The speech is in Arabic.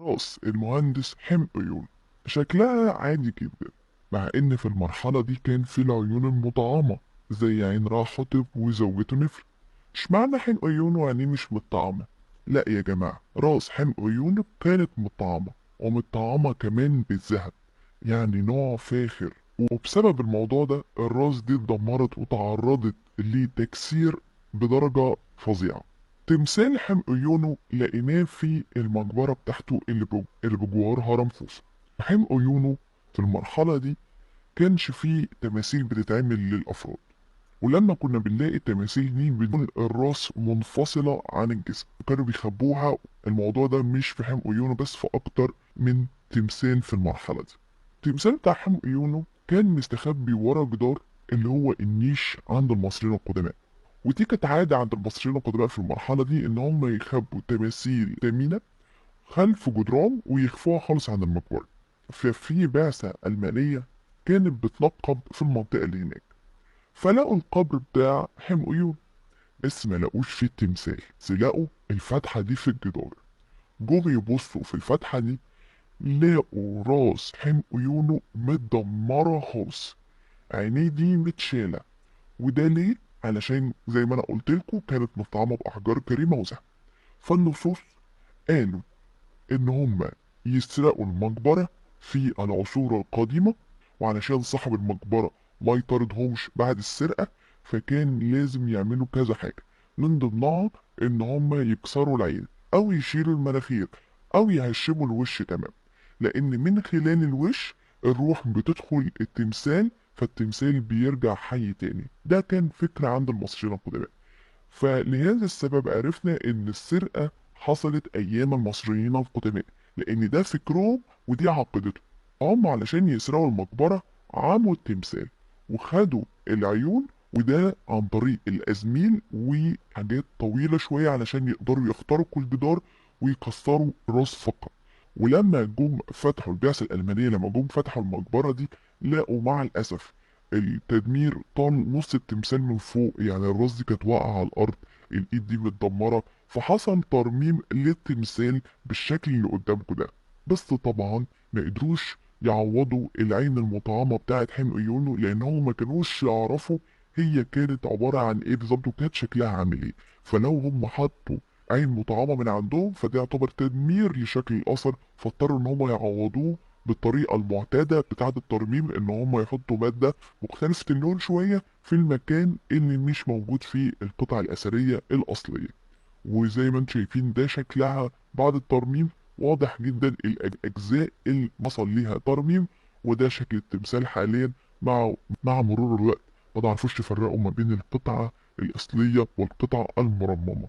راس المهندس حمقيون شكلها عادي جدا، مع ان في المرحلة دي كان في العيون المطعمة زي عين راحتب وزوجته نفر. اشمعنى حمقيون وعينيه مش متطعمة؟ لا يا جماعة، راس حمقيون كانت متطعمة، ومتطعمة كمان بالذهب، يعني نوع فاخر. وبسبب الموضوع ده الراس دي اتدمرت وتعرضت لتكسير بدرجة فظيعة. تمثال حمقيونو لقيناه في المقبرة بتاعته اللي بجوار هرم خوفو. حمقيونو في المرحلة دي كانش فيه تماثيل بتتعمل للأفراد، ولما كنا بنلاقي التماثيل دي بدون الراس منفصلة عن الجسم كانوا بيخبوها. الموضوع ده مش في حمقيونو بس، في أكتر من تمثال في المرحلة دي. التمثال بتاع حمقيونو كان مستخبي ورا جدار اللي هو النيش عند المصريين القدماء. ودي كانت عادة عند المصريين القدماء في المرحلة دي، إن هم يخبوا تماثيل ثمينة خلف جدران ويخفوها خالص عن المقبرة. ففي بعثة ألمانية كانت بتنقب في المنطقة اللي هناك، فلقوا القبر بتاع حمقيون، بس ما لقوش فيه التمثال، بس لقوا الفتحة دي في الجدار. جم يبصوا في الفتحة دي لقوا راس حمقيونه متدمرة خالص، عينيه دي متشالة. وده ليه؟ علشان زي ما انا قلت لكم كانت مطعمة بأحجار كريمة وذهب. فالنصوص قالوا إن هما يسرقوا المقبرة في العصور القديمة، وعلشان صاحب المقبرة ما يطاردهمش بعد السرقة فكان لازم يعملوا كذا حاجة، من ضمنها إن هما يكسروا العين أو يشيلوا المناخير أو يهشموا الوش تمام، لأن من خلال الوش الروح بتدخل التمثال فالتمثال بيرجع حي تاني. ده كان فكرة عند المصريين القدماء. فلهذا السبب عرفنا ان السرقة حصلت ايام المصريين القدماء، لان ده فكرهم ودي عقيدتهم. هم علشان يسرقوا المقبرة عملوا التمثال وخدوا العيون، وده عن طريق الازميل وحاجات طويلة شوية علشان يقدروا يخترقوا الجدار ويكسروا راس فقط. ولما جم فتحوا البعثة الألمانية، لما جم فتحوا المقبرة دي لقوا مع الأسف التدمير طال نص التمثال من فوق، يعني الراس دي كانت واقعة على الأرض، الإيد دي متدمرة. فحصل ترميم للتمثال بالشكل اللي قدامكم ده. بس طبعا ما قدروش يعوضوا العين المطعمة بتاعت حمقيونو، لأنهم ما كانوش يعرفوا هي كانت عبارة عن إيه بالظبط وكانت شكلها عامل إيه. فلو هم حطوا عين مطعمة من عندهم فده يعتبر تدمير لشكل الأثر، فاضطروا إن هم يعوضوه بالطريقة المعتادة بتاعة الترميم، إن هم يحطوا مادة مختلفة اللون شوية في المكان اللي مش موجود فيه القطع الأثرية الأصلية. وزي ما انتم شايفين ده شكلها بعد الترميم، واضح جدا الأجزاء اللي حصل ليها ترميم. وده شكل التمثال حاليا مع مرور الوقت. ما تعرفوش تفرقوا ما بين القطعة الأصلية والقطعة المرممة.